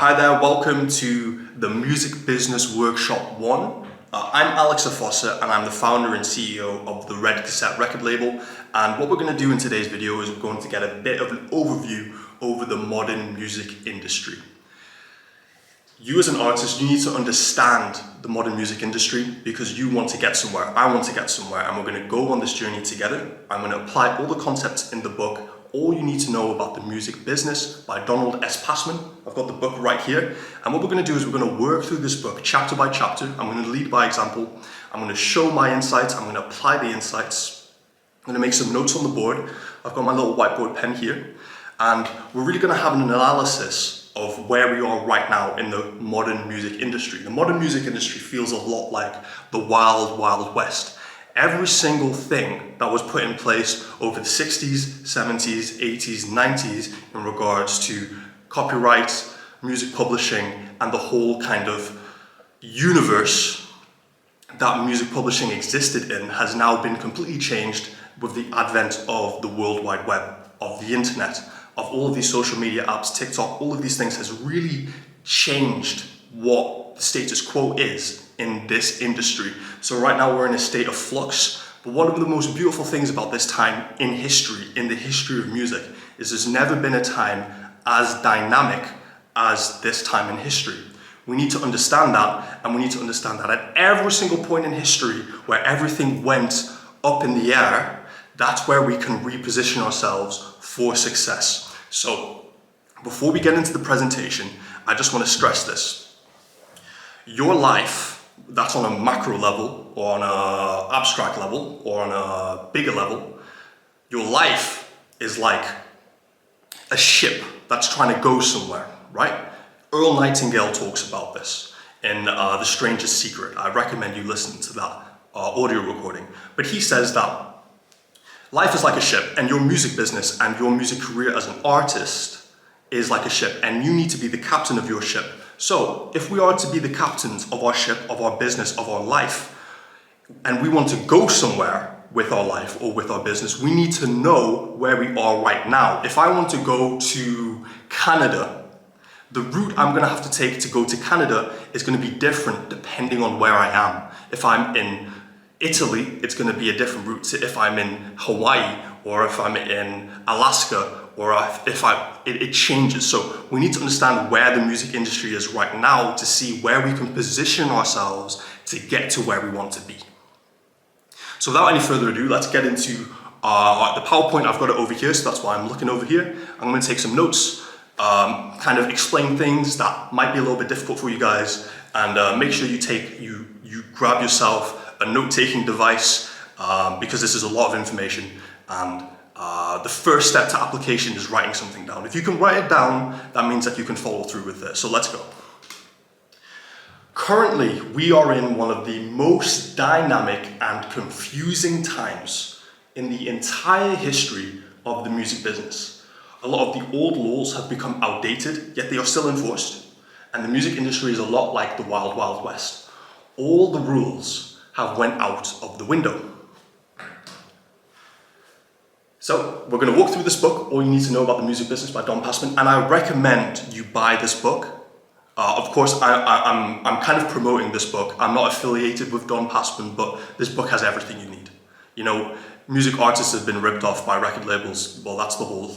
Hi there, welcome to the Music Business Workshop 1. I'm Alex Efosa and I'm the founder and CEO of the Red Cassette record label. And what we're going to do in today's video is we're going to get a bit of an overview over the modern music industry. You as an artist, you need to understand the modern music industry because you want to get somewhere, I want to get somewhere, and we're going to go on this journey together. I'm going to apply all the concepts in the book, All You Need to Know About the Music Business by Donald S. Passman. I've got the book right here. And what we're going to do is we're going to work through this book chapter by chapter. I'm going to lead by example. I'm going to show my insights. I'm going to apply the insights. I'm going to make some notes on the board. I've got my little whiteboard pen here. And we're really going to have an analysis of where we are right now in the modern music industry. The modern music industry feels a lot like the wild, wild west. Every single thing that was put in place over the 60s, 70s, 80s, 90s in regards to copyright, music publishing, and the whole kind of universe that music publishing existed in has now been completely changed with the advent of the World Wide Web, of the internet, of all of these social media apps, TikTok. All of these things has really changed what the status quo is in this industry. So right now we're in a state of flux, but one of the most beautiful things about this time in history, in the history of music, is there's never been a time as dynamic as this time in history. We need to understand that, and we need to understand that at every single point in history where everything went up in the air, that's where we can reposition ourselves for success. So before we get into the presentation, I just want to stress this. Your life, that's on a macro level, or on an abstract level, or on a bigger level, your life is like a ship that's trying to go somewhere, right? Earl Nightingale talks about this in The Stranger's Secret. I recommend you listen to that audio recording. But he says that life is like a ship, and your music business and your music career as an artist is like a ship, and you need to be the captain of your ship. So if we are to be the captains of our ship, of our business, of our life, and we want to go somewhere with our life or with our business, we need to know where we are right now. If I want to go to Canada, the route I'm going to have to take to go to Canada is going to be different depending on where I am. If I'm in Italy, it's going to be a different route to if I'm in Hawaii, or if I'm in Alaska, or it changes. So we need to understand where the music industry is right now to see where we can position ourselves to get to where we want to be. So without any further ado, let's get into the PowerPoint. I've got it over here, so that's why I'm looking over here. I'm going to take some notes, kind of explain things that might be a little bit difficult for you guys, and make sure you grab yourself a note-taking device, because this is a lot of information, and the first step to application is writing something down. If you can write it down, that means that you can follow through with it. So let's go. Currently, we are in one of the most dynamic and confusing times in the entire history of the music business. A lot of the old laws have become outdated, yet they are still enforced, and the music industry is a lot like the Wild Wild West. All the rules have went out of the window. So we're going to walk through this book, All You Need to Know About the Music Business by Don Passman, and I recommend you buy this book. Of course, I'm kind of promoting this book. I'm not affiliated with Don Passman, but this book has everything you need. You know, music artists have been ripped off by record labels. Well, that's the whole,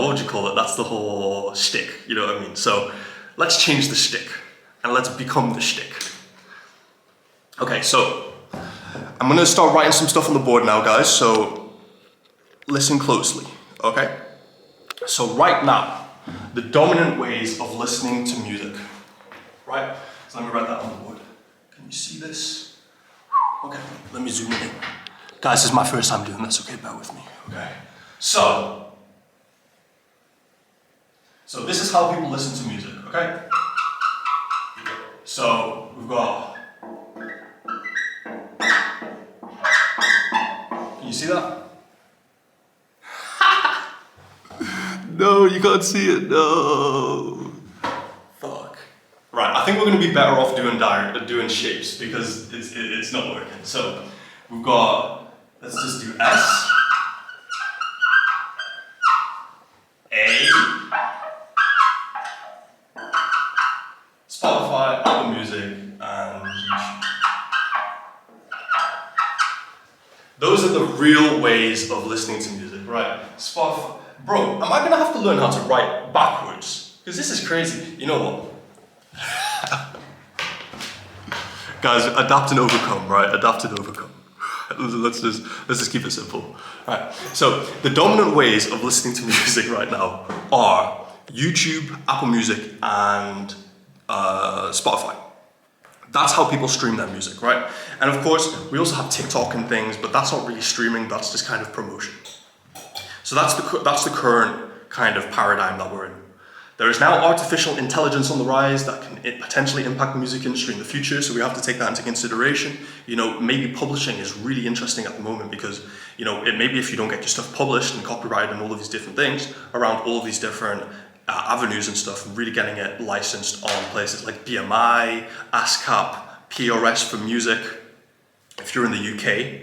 what would you call it? That's the whole shtick, you know what I mean? So let's change the shtick, and let's become the shtick. Okay, so I'm going to start writing some stuff on the board now, guys, so listen closely, okay? So right now, the dominant ways of listening to music, right? So let me write that on the board. Can you see this? Okay, let me zoom in. Guys, this is my first time doing this, okay? Bear with me, okay? So this is how people listen to music, okay? So we've got... Can you see that? No, you can't see it, no. Fuck. Right, I think we're going to be better off doing shapes because it's not working. So we've got, let's just do S, A, Apple Music and YouTube. Those are the real ways of listening to music, right? Spotify. Bro, am I gonna have to learn how to write backwards? Because this is crazy. You know what? Guys, adapt and overcome, right? Adapt and overcome. Let's just keep it simple. Right. So the dominant ways of listening to music right now are YouTube, Apple Music, and Spotify. That's how people stream their music, right? And of course, we also have TikTok and things, but that's not really streaming. That's just kind of promotion. So that's the current kind of paradigm that we're in. There is now artificial intelligence on the rise that can potentially impact the music industry in the future, so we have to take that into consideration. You know, maybe publishing is really interesting at the moment because, you know, maybe if you don't get your stuff published and copyrighted and all of these different things around all of these different avenues and stuff, really getting it licensed on places like BMI, ASCAP, PRS for music, if you're in the UK.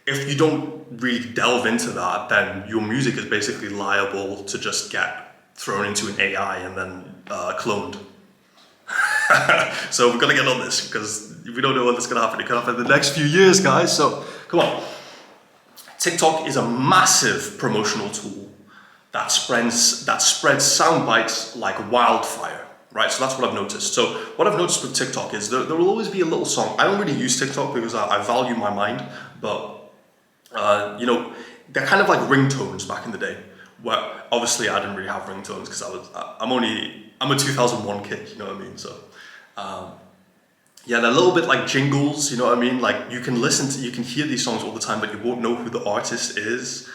If you don't really delve into that, then your music is basically liable to just get thrown into an AI and then cloned. So we've got to get on this because we don't know when this is going to happen. It could happen in the next few years, guys. So come on. TikTok is a massive promotional tool that spreads sound bites like wildfire, right? So that's what I've noticed. So what I've noticed with TikTok is there will always be a little song. I don't really use TikTok because I value my mind, but you know, they're kind of like ringtones back in the day. Well, obviously I didn't really have ringtones because I'm a 2001 kid, you know what I mean? So, yeah, they're a little bit like jingles, you know what I mean? Like you can hear these songs all the time, but you won't know who the artist is,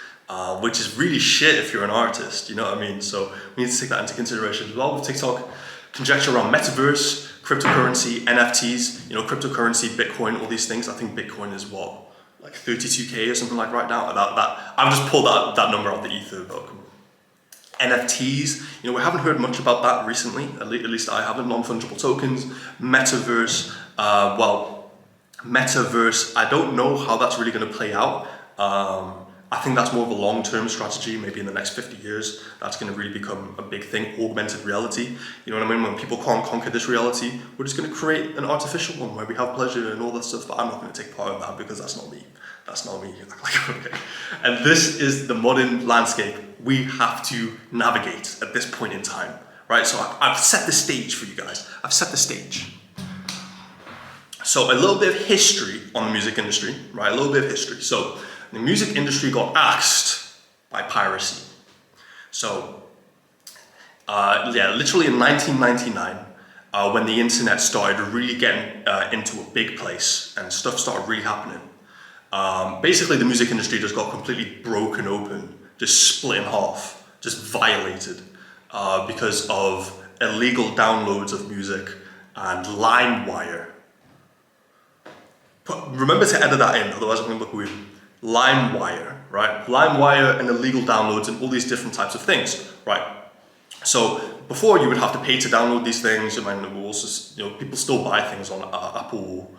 which is really shit if you're an artist, you know what I mean? So we need to take that into consideration as well with TikTok. Conjecture around metaverse, cryptocurrency, NFTs, you know, cryptocurrency, Bitcoin, all these things. I think Bitcoin is what? Like 32K or something like right now. I've just pulled that number out the ether. But NFTs, you know, we haven't heard much about that recently. At least I haven't. Non-fungible tokens, metaverse. Metaverse. I don't know how that's really going to play out. I think that's more of a long-term strategy. Maybe in the next 50 years, that's going to really become a big thing. Augmented reality. You know what I mean? When people can't conquer this reality, we're just going to create an artificial one where we have pleasure and all that stuff. But I'm not going to take part in that because that's not me. That's not me. Okay. And this is the modern landscape we have to navigate at this point in time, right? So I've set the stage for you guys. I've set the stage. So a little bit of history on the music industry, right? A little bit of history. So the music industry got axed by piracy. So, yeah, literally in 1999, when the internet started really getting into a big place and stuff started really happening. Basically, the music industry just got completely broken open, just split in half, just violated because of illegal downloads of music and LimeWire. Remember to edit that in, otherwise I'm going to look weird. LimeWire, right? LimeWire and illegal downloads and all these different types of things, right? So before you would have to pay to download these things, and also, you know, people still buy things on Apple.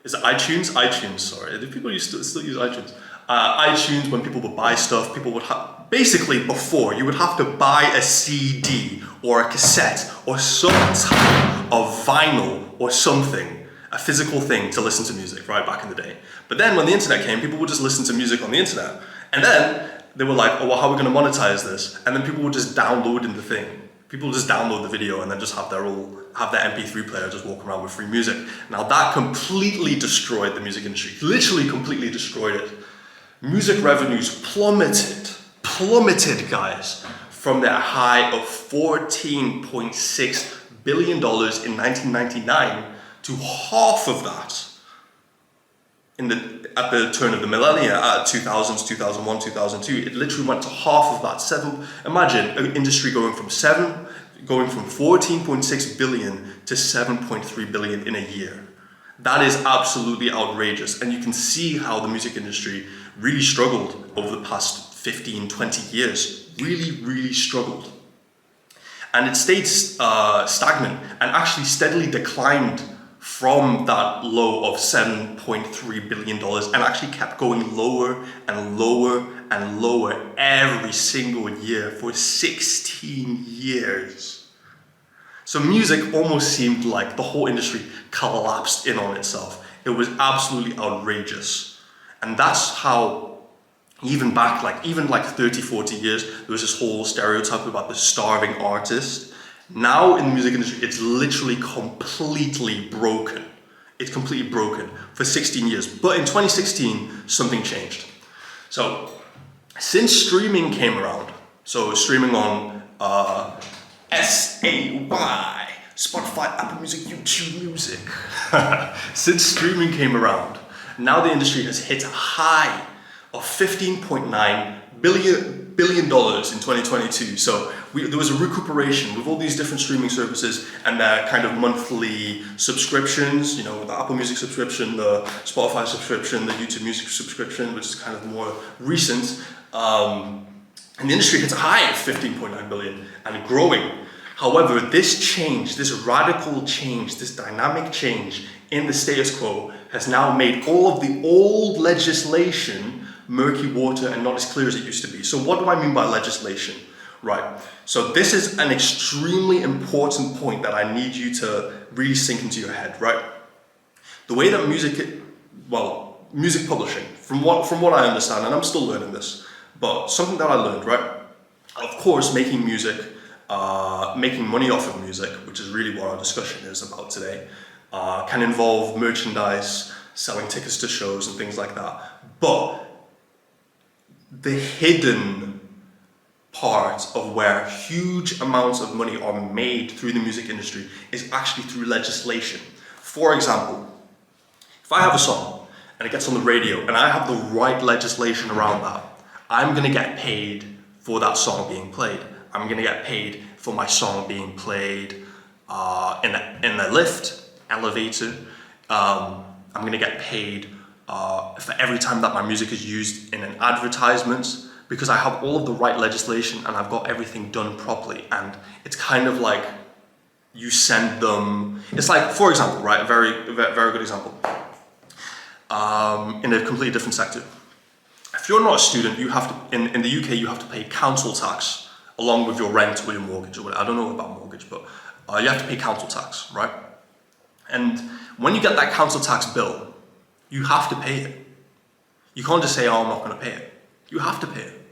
Is it iTunes? iTunes, sorry. Do people still use iTunes? iTunes, when people would buy stuff, people would have, basically before, you would have to buy a CD or a cassette or some type of vinyl or something, a physical thing to listen to music, right, back in the day. But then when the internet came, people would just listen to music on the internet. And then they were like, oh, well, how are we going to monetize this? And then people would just download in the thing. People would just download the video and then just have their MP3 player just walk around with free music. Now that completely destroyed the music industry, literally completely destroyed it. Music revenues plummeted, guys, from their high of $14.6 billion in 1999 to half of that at the turn of the millennia, at 2000s, 2001, 2002. It literally went to half of that. Imagine an industry going from 14.6 billion to 7.3 billion in a year. That is absolutely outrageous. And you can see how the music industry really struggled over the past 15, 20 years. Really struggled. And it stayed stagnant and actually steadily declined from that low of $7.3 billion and actually kept going lower and lower and lower every single year for 16 years. So music almost seemed like the whole industry collapsed in on itself. It was absolutely outrageous. And that's how, even back, even 30, 40 years, there was this whole stereotype about the starving artist. Now in the music industry, it's literally completely broken. It's completely broken for 16 years. But in 2016, something changed. So since streaming came around, so streaming on SAY, Spotify, Apple Music, YouTube Music. Since streaming came around, now the industry has hit a high of $15.9 billion in 2022. So there was a recuperation with all these different streaming services and their kind of monthly subscriptions, the Apple Music subscription, the Spotify subscription, the YouTube Music subscription, which is kind of more recent. And the industry hits a high of 15.9 billion and growing. However, this change, this radical change, this dynamic change in the status quo has now made all of the old legislation murky water and not as clear as it used to be. So what do I mean by legislation? Right, so this is an extremely important point that I need you to really sink into your head, right? The way that music publishing, from what I understand, and I'm still learning this, but something that I learned, right? Of course, making music, making money off of music, which is really what our discussion is about today, can involve merchandise, selling tickets to shows and things like that. But the hidden part of where huge amounts of money are made through the music industry is actually through legislation. For example, if I have a song and it gets on the radio and I have the right legislation around that, I'm gonna get paid for that song being played. I'm gonna get paid for my song being played in the lift, elevator. I'm gonna get paid for every time that my music is used in an advertisement, because I have all of the right legislation and I've got everything done properly. And it's kind of like you send them, it's like, for example, right, a very good example, in a completely different sector. If you're not a student, you have to, in the UK, you have to pay council tax along with your rent or your mortgage or whatever. I don't know about mortgage, but you have to pay council tax, right? And when you get that council tax bill, you have to pay it. You can't just say, oh, I'm not gonna pay it. You have to pay it.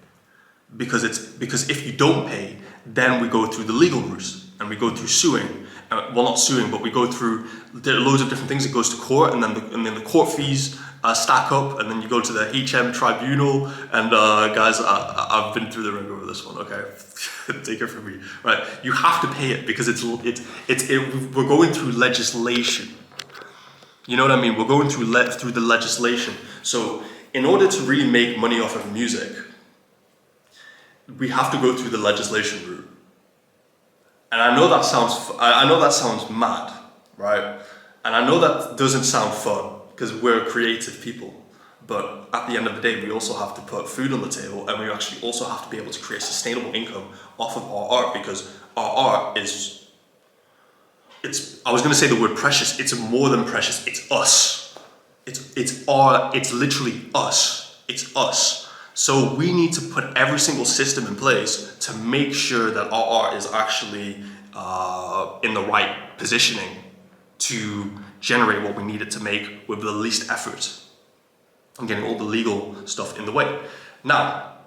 Because if you don't pay, then we go through the legal route and we go through suing. Well, not suing, but we go through loads of different things. It goes to court, and then the court fees stack up, and then you go to the HM tribunal. And guys, I've been through the ringer with this one. Okay, take it from me. Right, you have to pay it because we're going through legislation. You know what I mean? We're going through the legislation. So in order to really make money off of music, we have to go through the legislation route. And I know that sounds mad, right? And I know that doesn't sound fun because we're creative people. But at the end of the day, we also have to put food on the table, and we actually also have to be able to create sustainable income off of our art, because our art is, I was gonna say the word precious, it's more than precious, it's us. It's literally us, it's us. So we need to put every single system in place to make sure that our art is actually in the right positioning to generate what we need it to make with the least effort and getting all the legal stuff in the way. Now,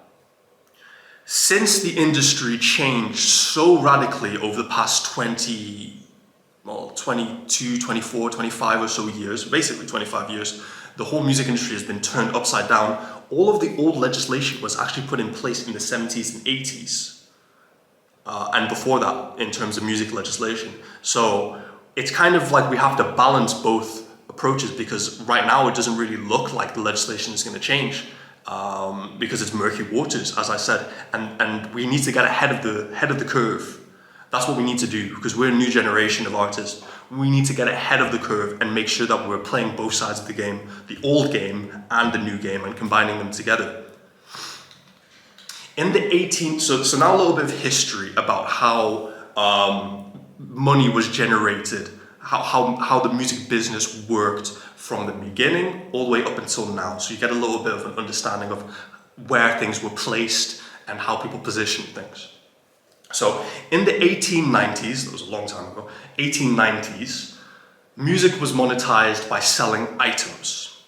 since the industry changed so radically over the past 22, 24, 25 or so years, basically 25 years, the whole music industry has been turned upside down. All of the old legislation was actually put in place in the 70s and 80s. And before that, in terms of music legislation. So it's kind of like we have to balance both approaches, because right now it doesn't really look like the legislation is going to change, because it's murky waters, as I said, and we need to get ahead of the curve. That's what we need to do, because we're a new generation of artists. We need to get ahead of the curve and make sure that we're playing both sides of the game, the old game and the new game, and combining them together. In the 18th, so now a little bit of history about how money was generated, how the music business worked from the beginning all the way up until now. So you get a little bit of an understanding of where things were placed and how people position things. So in the 1890s, that was a long time ago, 1890s, music was monetized by selling items.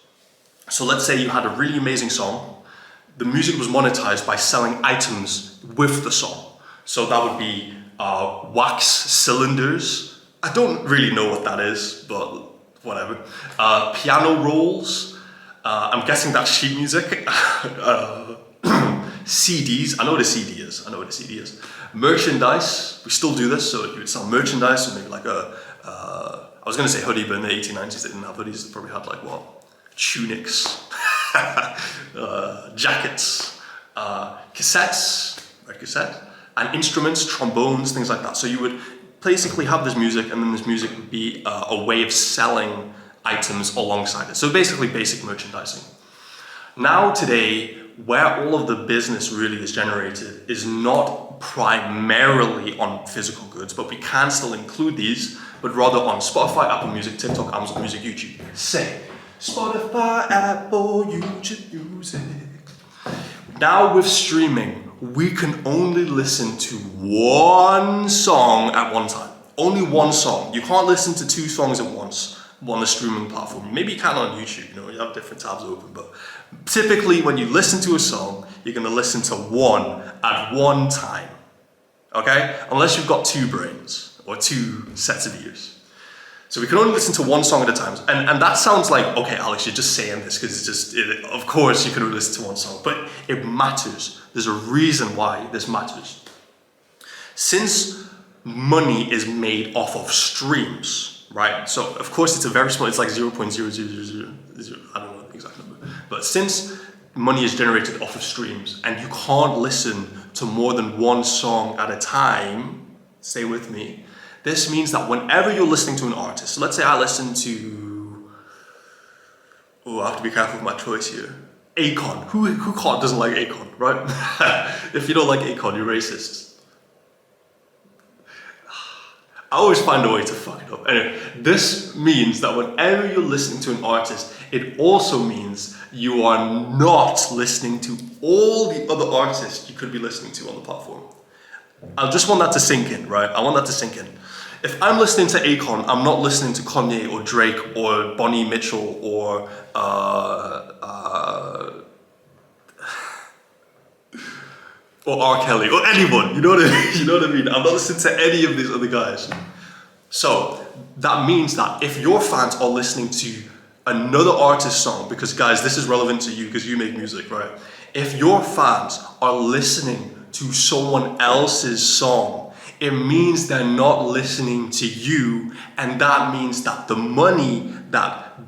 So let's say you had a really amazing song. The music was monetized by selling items with the song. So that would be wax cylinders. I don't really know what that is, but whatever. Piano rolls. I'm guessing that's sheet music. CDs. I know what a CD is. Merchandise. We still do this, so you would sell merchandise, so maybe like I was going to say hoodie, but in the 1890s they didn't have hoodies. They probably had like what? Tunics, jackets, cassettes, right, cassette, and instruments, trombones, things like that. So you would basically have this music, and then this music would be a way of selling items alongside it. So basically basic merchandising. Now today, where all of the business really is generated is not primarily on physical goods, but we can still include these, but rather on Spotify, Apple Music, TikTok, Amazon Music, YouTube. Say, Spotify, Apple, YouTube Music. Now with streaming, we can only listen to one song at one time. Only one song. You can't listen to two songs at once on the streaming platform. Maybe you can on YouTube, you have different tabs open, but typically when you listen to a song, you're gonna listen to one at one time, okay? Unless you've got two brains or two sets of ears. So we can only listen to one song at a time. And that sounds like, okay, Alex, you're just saying this because of course you can only listen to one song, but it matters. There's a reason why this matters. Since money is made off of streams, right? So of course it's a very small, it's like 0.0000, I don't know the exact number. But since money is generated off of streams and you can't listen to more than one song at a time, stay with me, this means that whenever you're listening to an artist, so let's say I listen to, I have to be careful with my choice here. Akon. Who doesn't like Akon, right? If you don't like Akon, you're racist. I always find a way to fuck it up. Anyway, this means that whenever you're listening to an artist, it also means you are not listening to all the other artists you could be listening to on the platform. I just want that to sink in, right? I want that to sink in. If I'm listening to Akon, I'm not listening to Kanye or Drake or Bonnie Mitchell or R. Kelly or anyone. You know what I mean? I'm not listening to any of these other guys. So that means that if your fans are listening to another artist's song, because guys, this is relevant to you because you make music, right? If your fans are listening to someone else's song, it means they're not listening to you, and that means that the money that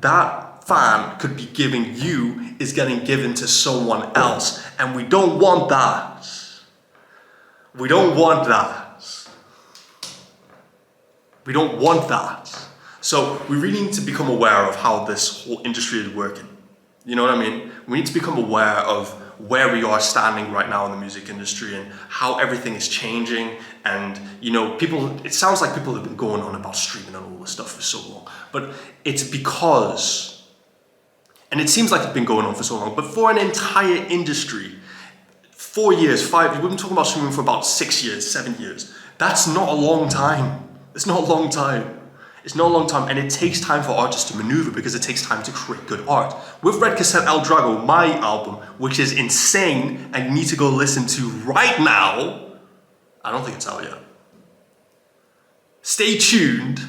fan could be giving you is getting given to someone else, and we don't want that. We don't want that. We don't want that. So we really need to become aware of how this whole industry is working. You know what I mean? We need to become aware of where we are standing right now in the music industry and how everything is changing. And it sounds like people have been going on about streaming and all this stuff for so long, but it's because, and it seems like it's been going on for so long, but for an entire industry, 4 years, 5 years, we've been talking about streaming for about 6 years, 7 years. That's not a long time. It's not a long time. It's not a long time, and it takes time for artists to maneuver because it takes time to create good art. With Red Cassette El Drago, my album, which is insane and you need to go listen to right now, I don't think it's out yet. Stay tuned.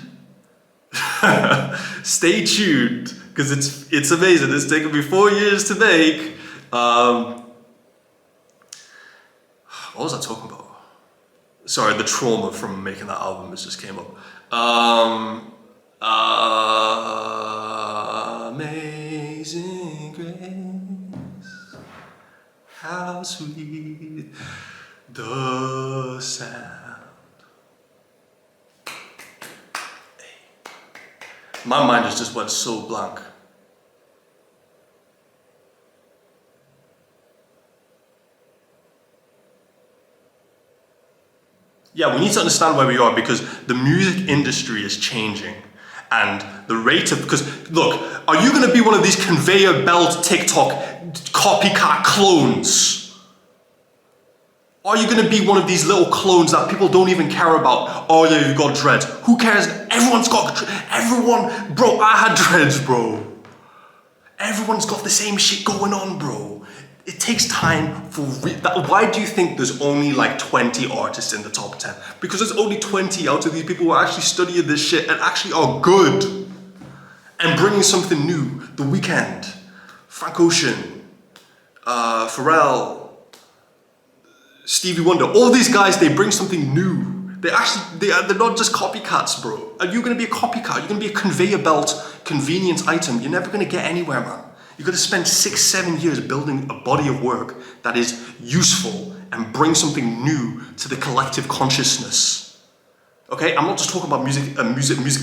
Stay tuned, because it's amazing. It's taken me 4 years to make. What was I talking about? Sorry, the trauma from making that album just came up. Amazing grace, how sweet the sound. My mind just went so blank. Yeah, we need to understand where we are because the music industry is changing. And the rate of, because look, are you going to be one of these conveyor belt TikTok copycat clones? Are you gonna be one of these little clones that people don't even care about? Oh yeah, you've got dreads. Who cares? Everyone's got everyone, bro, I had dreads, bro. Everyone's got the same shit going on, bro. It takes time for why do you think there's only like 20 artists in the top 10? Because there's only 20 out of these people who are actually studying this shit and actually are good and bringing something new. The Weeknd, Frank Ocean, Pharrell, Stevie Wonder, all these guys, they bring something new. They're not just copycats, bro. Are you gonna be a copycat? You're gonna be a conveyor belt, convenience item. You're never gonna get anywhere, man. You're gonna spend 6, 7 years building a body of work that is useful and bring something new to the collective consciousness. Okay, I'm not just talking about music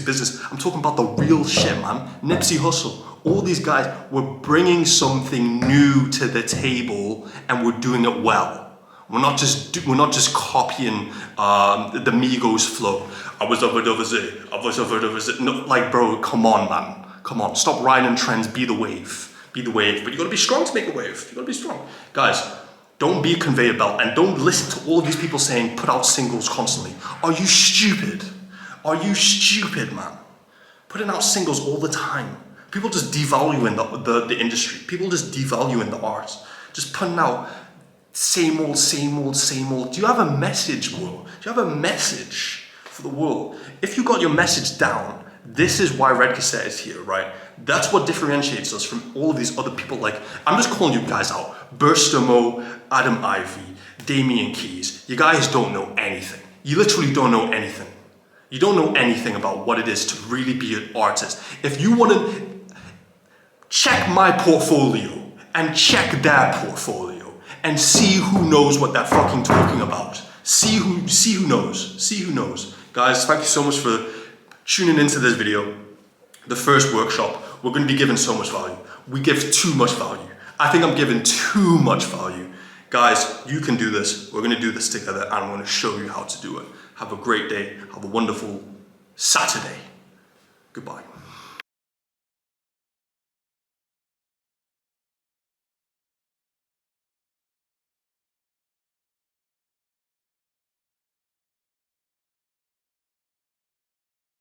business. I'm talking about the real shit, man. Nipsey Hussle, all these guys were bringing something new to the table, and we're doing it well. We're not just copying the Migos flow. I was over there. No, like, bro, come on, man. Come on, stop riding trends. Be the wave. Be the wave. But you gotta be strong to make a wave. You gotta be strong, guys. Don't be a conveyor belt, and don't listen to all of these people saying put out singles constantly. Are you stupid? Are you stupid, man? Putting out singles all the time. People just devaluing the industry. People just devaluing the art. Just putting out same old, same old, same old. Do you have a message, bro? Do you have a message for the world? If you got your message down, this is why Red Cassette is here, right? That's what differentiates us from all of these other people. Like, I'm just calling you guys out. Burstomo, Adam Ivy, Damian Keys. You guys don't know anything. You literally don't know anything. You don't know anything about what it is to really be an artist. If you want to check my portfolio and check their portfolio, and see who knows what they're fucking talking about. See who knows. Guys, thank you so much for tuning into this video. The first workshop, we're gonna be giving so much value. We give too much value. I think I'm giving too much value. Guys, you can do this. We're gonna do this together, and I'm gonna show you how to do it. Have a great day. Have a wonderful Saturday. Goodbye.